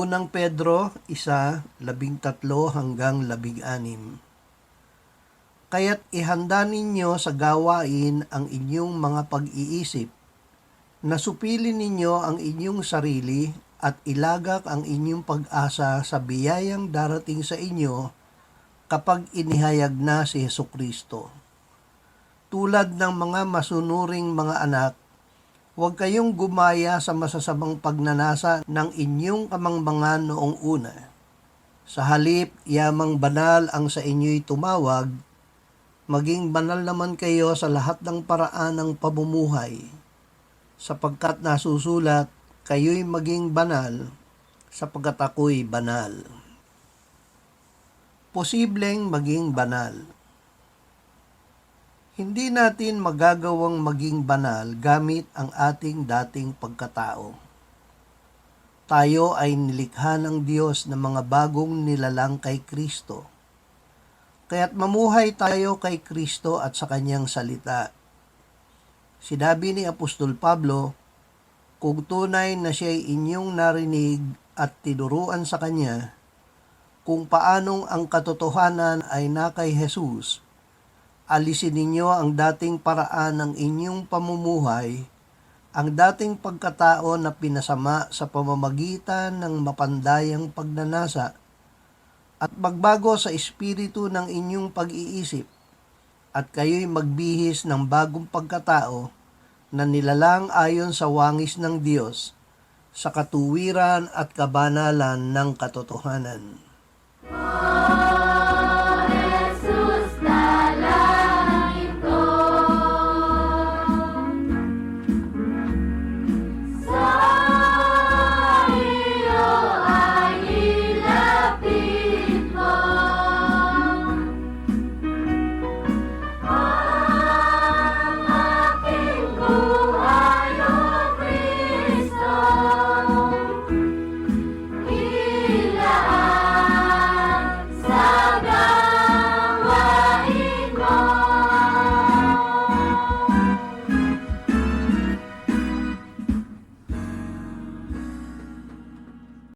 Unang Pedro 1:13-16. Kaya't ihanda ninyo sa gawain ang inyong mga pag-iisip, nasupilin ninyo ang inyong sarili at ilagak ang inyong pag-asa sa biyayang darating sa inyo kapag inihayag na si Hesukristo. Tulad ng mga masunuring mga anak, huwag kayong gumaya sa masasamang pagnanasa ng inyong kamangmangan noong una. Sa halip, yamang banal ang sa inyo'y tumawag, maging banal naman kayo sa lahat ng paraan ng pamumuhay, sapagkat nasusulat, kayo'y maging banal, sapagkat ako'y banal. Posibleng maging banal. Hindi natin magagawang maging banal gamit ang ating dating pagkatao. Tayo ay nilikha ng Diyos ng mga bagong nilalang kay Kristo. Kaya't mamuhay tayo kay Kristo at sa Kanyang salita. Sinabi ni Apostol Pablo, kung tunay na siya'y inyong narinig at tinuruan sa Kanya, kung paanong ang katotohanan ay na kay Jesus, alisin ninyo ang dating paraan ng inyong pamumuhay, ang dating pagkatao na pinasama sa pamamagitan ng mapandayang pagnanasa, at magbago sa espiritu ng inyong pag-iisip, at kayo'y magbihis ng bagong pagkatao na nilalang ayon sa wangis ng Diyos, sa katuwiran at kabanalan ng katotohanan.